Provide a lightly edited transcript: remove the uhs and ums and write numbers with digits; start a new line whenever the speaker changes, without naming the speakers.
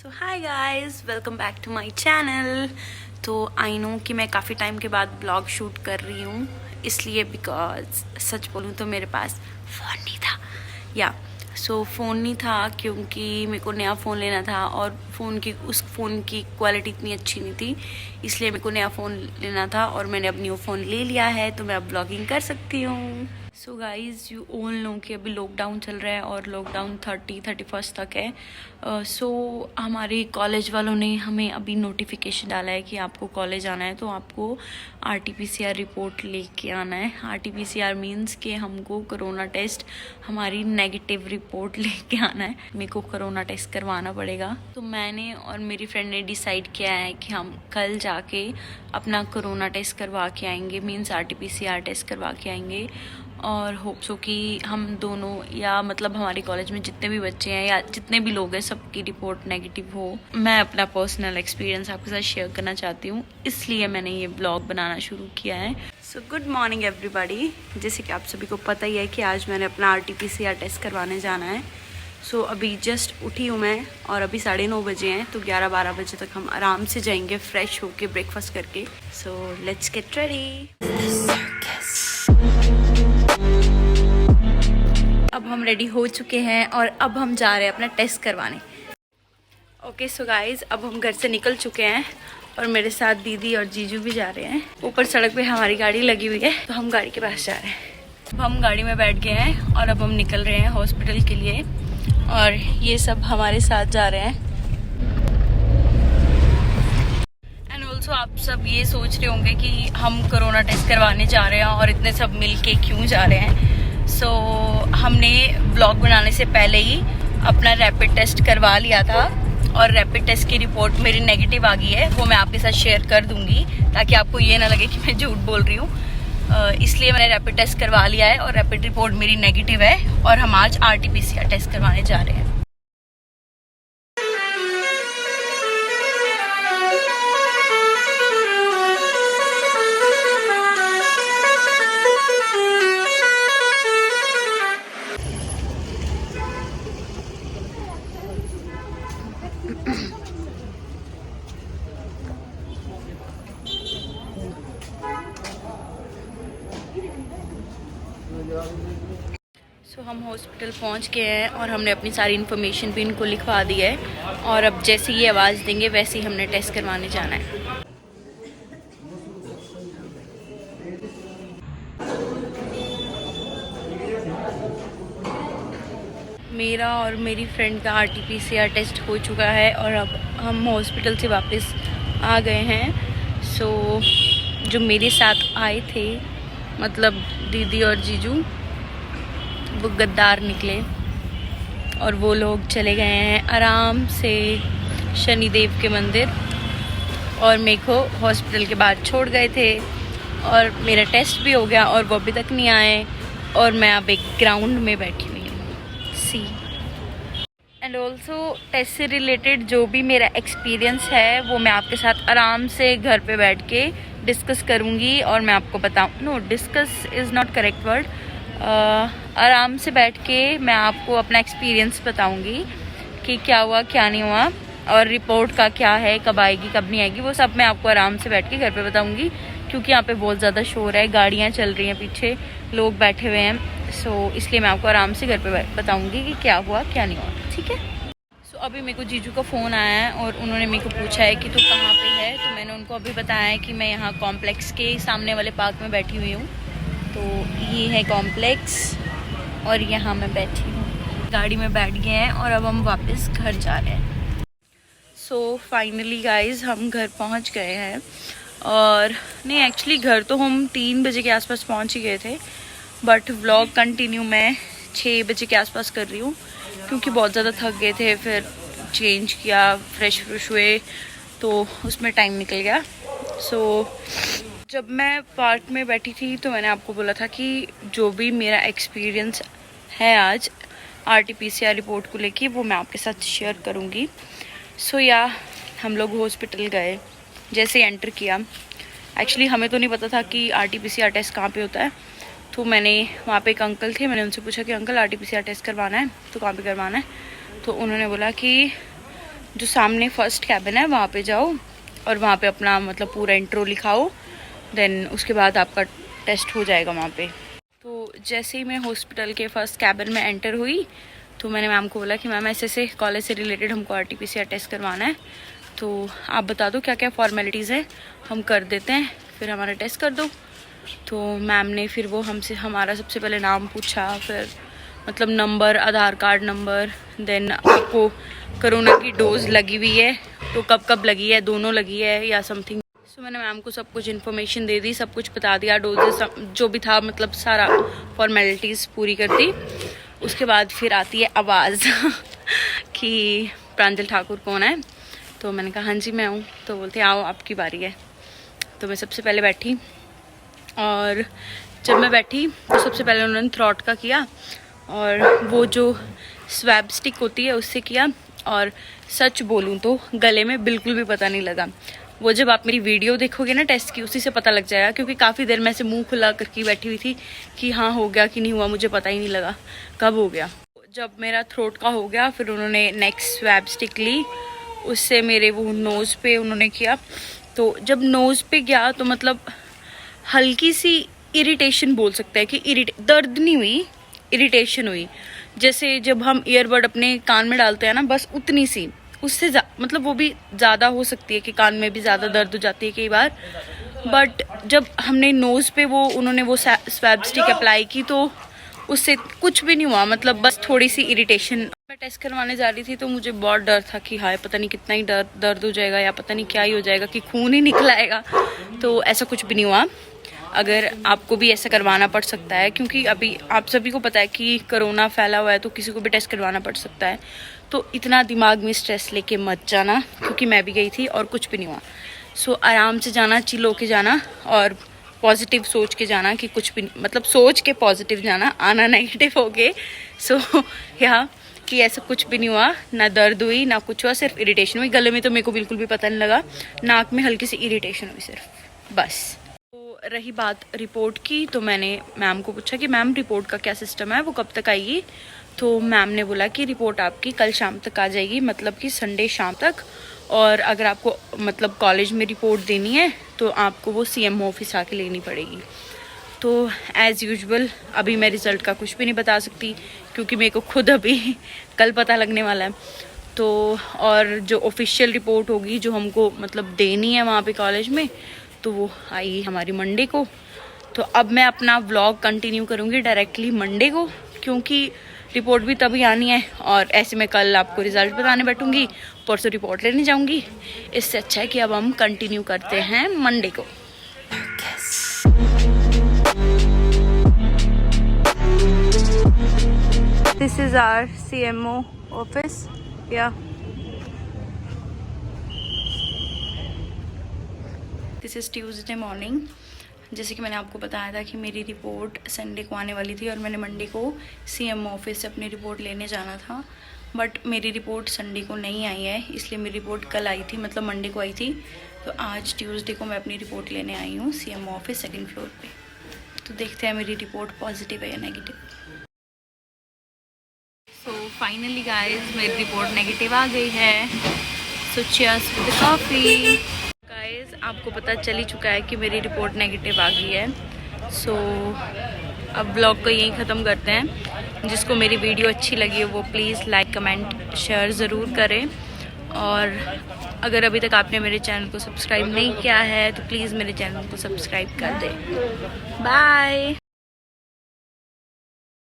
So hi guys, welcome back to my channel. तो I no कि मैं काफ़ी टाइम के बाद ब्लॉग शूट कर रही हूँ, इसलिए बिकॉज सच बोलूँ तो मेरे पास फ़ोन नहीं था। फ़ोन नहीं था क्योंकि मेरे को नया फ़ोन लेना था और उस फ़ोन की क्वालिटी इतनी अच्छी नहीं थी, इसलिए मेरे को नया फ़ोन लेना था और मैंने अब न्यू फ़ोन ले लिया है तो मैं अब ब्लॉगिंग कर सकती हूँ। So guys, you all know कि अभी लॉकडाउन चल रहा है और लॉकडाउन 31 तक है। हमारे कॉलेज वालों ने हमें अभी नोटिफिकेशन डाला है कि आपको कॉलेज आना है तो आपको RT-PCR रिपोर्ट लेके आना है। RT-PCR मीन्स कि हमको कोरोना टेस्ट, हमारी नेगेटिव रिपोर्ट लेके आना है। मेरे को कोरोना टेस्ट करवाना पड़ेगा। तो मैंने और मेरी फ्रेंड ने डिसाइड किया है कि हम कल जाके अपना कोरोना टेस्ट करवा के आएंगे, मीन्स RT-PCR टेस्ट करवा के आएंगे। और होप सो कि हम दोनों या मतलब हमारे कॉलेज में जितने भी बच्चे हैं या जितने भी लोग हैं सबकी रिपोर्ट नेगेटिव हो। मैं अपना पर्सनल एक्सपीरियंस आपके साथ शेयर करना चाहती हूँ, इसलिए मैंने ये ब्लॉग बनाना शुरू किया है। So good morning everybody. जैसे कि आप सभी को पता ही है कि आज मैंने अपना RT-PCR टेस्ट करवाने जाना है। अभी जस्ट उठी हूँ मैं और अभी 9:30 बजे हैं, तो 11-12 बजे तक हम आराम से जाएंगे फ्रेश होके ब्रेकफास्ट करके। So let's get ready. अब हम रेडी हो चुके हैं और अब हम जा रहे हैं अपना टेस्ट करवाने। ओके सो गाइज, अब हम घर से निकल चुके हैं और मेरे साथ दीदी और जीजू भी जा रहे हैं। ऊपर सड़क पे हमारी गाड़ी लगी हुई है तो हम गाड़ी के पास जा रहे हैं। अब हम गाड़ी में बैठ गए हैं और अब हम निकल रहे हैं हॉस्पिटल के लिए और ये सब हमारे साथ जा रहे हैं। एंड ऑल्सो आप सब ये सोच रहे होंगे कि हम कोरोना टेस्ट करवाने जा रहे हैं और इतने सब मिल के क्यों जा रहे हैं। हमने ब्लॉग बनाने से पहले ही अपना रैपिड टेस्ट करवा लिया था और रैपिड टेस्ट की रिपोर्ट मेरी नेगेटिव आ गई है। वो मैं आपके साथ शेयर कर दूंगी ताकि आपको ये ना लगे कि मैं झूठ बोल रही हूँ। इसलिए मैंने रैपिड टेस्ट करवा लिया है और रैपिड रिपोर्ट मेरी नेगेटिव है और हम आज RT-PCR टेस्ट करवाने जा रहे हैं। हम हॉस्पिटल पहुंच गए हैं और हमने अपनी सारी इन्फॉर्मेशन भी इनको लिखवा दी है और अब जैसे ये आवाज़ देंगे वैसे ही हमने टेस्ट करवाने जाना है। मेरा और मेरी फ्रेंड का RT-PCR टेस्ट हो चुका है और अब हम हॉस्पिटल से वापस आ गए हैं। जो मेरे साथ आए थे, मतलब दीदी और जीजू, वो गद्दार निकले और वो लोग चले गए हैं आराम से शनिदेव के मंदिर और मेरे को हॉस्पिटल के बाहर छोड़ गए थे और मेरा टेस्ट भी हो गया और वो अभी तक नहीं आए और मैं अब एक ग्राउंड में बैठी हुई हूँ। सी एंड ऑल्सो टेस्ट से रिलेटेड जो भी मेरा एक्सपीरियंस है वो मैं आपके साथ आराम से घर पे बैठ के डिस्कस करूँगी और मैं आपको बताऊँ, discuss is not correct word, आराम से बैठ के मैं आपको अपना एक्सपीरियंस बताऊंगी कि क्या हुआ क्या नहीं हुआ और रिपोर्ट का क्या है, कब आएगी कब नहीं आएगी, वो सब मैं आपको आराम से बैठ के घर पे बताऊंगी क्योंकि यहाँ पे बहुत ज़्यादा शोर है, गाड़ियाँ चल रही हैं, पीछे लोग बैठे हुए हैं। इसलिए मैं आपको आराम से घर पे बताऊंगी कि क्या हुआ क्या नहीं हुआ, ठीक है। अभी मेरे को जीजू का फ़ोन आया है और उन्होंने मेरे को पूछा है कि तू कहाँ पे है, तो मैंने उनको अभी बताया है कि मैं यहाँ कॉम्प्लेक्स के सामने वाले पार्क में बैठी हुई हूँ। तो ये है कॉम्प्लेक्स और यहाँ मैं बैठी हूँ, गाड़ी में बैठ गए हैं और अब हम वापस घर जा रहे हैं। फाइनली गाइज हम घर पहुँच गए हैं और नहीं, एक्चुअली घर तो हम 3 बजे के आसपास पहुँच ही गए थे, बट व्लॉग कंटिन्यू मैं 6 बजे के आसपास कर रही हूँ क्योंकि बहुत ज़्यादा थक गए थे। फिर चेंज किया, फ्रेश हुए तो उसमें टाइम निकल गया। जब मैं पार्क में बैठी थी तो मैंने आपको बोला था कि जो भी मेरा एक्सपीरियंस है आज RT-PCR रिपोर्ट को लेके वो मैं आपके साथ शेयर करूँगी। हम लोग हॉस्पिटल गए, जैसे ही एंटर किया, एक्चुअली हमें तो नहीं पता था कि RT-PCR टेस्ट कहाँ पे होता है, तो मैंने वहाँ पे एक अंकल थे, मैंने उनसे पूछा कि अंकल RT-PCR टेस्ट करवाना है तो कहाँ पे करवाना है। तो उन्होंने बोला कि जो सामने फर्स्ट कैबिन है वहाँ पे जाओ और वहाँ पे अपना मतलब पूरा इंट्रो लिखाओ, देन उसके बाद आपका टेस्ट हो जाएगा वहाँ पे। तो जैसे ही मैं हॉस्पिटल के फर्स्ट कैबिन में एंटर हुई तो मैंने मैम को बोला कि मैम ऐसे कॉलेज से रिलेटेड हमको RT-PCR टेस्ट करवाना है, तो आप बता दो क्या क्या फॉर्मेलिटीज़ है, हम कर देते हैं, फिर हमारा टेस्ट कर दो। तो मैम ने फिर वो हमसे हमारा सबसे पहले नाम पूछा, फिर मतलब नंबर, आधार कार्ड नंबर, देन आपको कोरोना की डोज लगी हुई है तो कब कब लगी है, दोनों लगी है या समथिंग। सो मैंने मैम को सब कुछ इन्फॉर्मेशन दे दी, सब कुछ बता दिया, डोजेस जो भी था, मतलब सारा फॉर्मेलिटीज़ पूरी कर दी। उसके बाद फिर आती है आवाज़ कि प्रांजल ठाकुर कौन है। तो मैंने कहा हाँ जी मैं हूँ। तो बोलते आओ आपकी बारी है। तो मैं सबसे पहले बैठी और जब मैं बैठी तो सबसे पहले उन्होंने थ्रोट का किया और वो जो स्वैब स्टिक होती है उससे किया, और सच बोलूँ तो गले में बिल्कुल भी पता नहीं लगा। वो जब आप मेरी वीडियो देखोगे ना टेस्ट की, उसी से पता लग जाएगा, क्योंकि काफ़ी देर मैं से मुंह खुला करके बैठी हुई थी कि हाँ हो गया कि नहीं हुआ, मुझे पता ही नहीं लगा कब हो गया। जब मेरा थ्रोट का हो गया फिर उन्होंने नेक्स्ट स्वैब स्टिक ली, उससे मेरे वो नोज़ पे उन्होंने किया। तो जब नोज़ पे गया तो मतलब हल्की सी इरिटेशन बोल सकते हैं कि दर्द नहीं हुई, इरिटेशन हुई। जैसे जब हम ईयरबड अपने कान में डालते हैं ना, बस उतनी सी, उससे मतलब वो भी ज़्यादा हो सकती है कि कान में भी ज़्यादा दर्द हो जाती है कई बार। बट जब हमने नोज़ पे वो उन्होंने वो स्वैब स्टिक अप्लाई की तो उससे कुछ भी नहीं हुआ, मतलब बस थोड़ी सी इरिटेशन। मैं टेस्ट करवाने जा रही थी तो मुझे बहुत डर था कि हाय पता नहीं कितना ही दर्द हो जाएगा या पता नहीं क्या ही हो जाएगा कि खून ही निकल आएगा। तो ऐसा कुछ भी नहीं हुआ। अगर आपको भी ऐसा करवाना पड़ सकता है, क्योंकि अभी आप सभी को पता है कि कोरोना फैला हुआ है तो किसी को भी टेस्ट करवाना पड़ सकता है। तो इतना दिमाग में स्ट्रेस लेके मत जाना, क्योंकि मैं भी गई थी और कुछ भी नहीं हुआ। सो आराम से जाना, चिल होके जाना और पॉजिटिव सोच के जाना कि कुछ भी, मतलब सोच के पॉजिटिव जाना, आना नेगेटिव हो गए। सो यहाँ कि ऐसा कुछ भी नहीं हुआ, ना दर्द हुई ना कुछ हुआ, सिर्फ इरिटेशन हुई। गले में तो मेरे को बिल्कुल भी पता नहीं लगा, नाक में हल्की सी इरिटेशन हुई सिर्फ, बस। तो रही बात रिपोर्ट की, तो मैंने मैम को पूछा कि मैम रिपोर्ट का क्या सिस्टम है, वो कब तक आएगी। तो मैम ने बोला कि रिपोर्ट आपकी कल शाम तक आ जाएगी, मतलब कि संडे शाम तक। और अगर आपको मतलब कॉलेज में रिपोर्ट देनी है तो आपको वो CMO ऑफिस आके लेनी पड़ेगी। तो एज़ यूजुअल अभी मैं रिज़ल्ट का कुछ भी नहीं बता सकती, क्योंकि मेरे को खुद अभी कल पता लगने वाला है। तो और जो ऑफिशियल रिपोर्ट होगी जो हमको मतलब देनी है वहाँ पे कॉलेज में, तो वो आएगी हमारी मंडे को। तो अब मैं अपना व्लॉग कंटिन्यू करूँगी डायरेक्टली मंडे को, क्योंकि रिपोर्ट भी तभी आनी है और ऐसे मैं कल आपको रिज़ल्ट बताने बैठूँगी, परसों रिपोर्ट लेने जाऊँगी। इससे अच्छा है कि अब हम कंटिन्यू करते हैं मंडे को। This is our CMO office. Yeah. This is Tuesday morning. जैसे कि मैंने आपको बताया था कि मेरी रिपोर्ट संडे को आने वाली थी और मैंने मंडे को CMO ऑफिस से अपनी रिपोर्ट लेने जाना था। बट मेरी रिपोर्ट संडे को नहीं आई है, इसलिए मेरी रिपोर्ट कल आई थी, मतलब मंडे को आई थी। तो आज ट्यूसडे को मैं अपनी रिपोर्ट लेने आई हूँ CMO ऑफिस सेकंड फ्लोर पे। तो देखते हैं मेरी रिपोर्ट पॉजिटिव है या नेगेटिव। सो फाइनली गाइज मेरी रिपोर्ट नेगेटिव आ गई है। सो चीयर्स विद कॉफ़ी। गाइज आपको पता चल ही चुका है कि मेरी रिपोर्ट नेगेटिव आ गई है। सो अब ब्लॉग को यहीं ख़त्म करते हैं। जिसको मेरी वीडियो अच्छी लगी है वो प्लीज़ लाइक कमेंट शेयर ज़रूर करें, और अगर अभी तक आपने मेरे चैनल को सब्सक्राइब नहीं किया है तो प्लीज़ मेरे चैनल को सब्सक्राइब कर दें। बाय।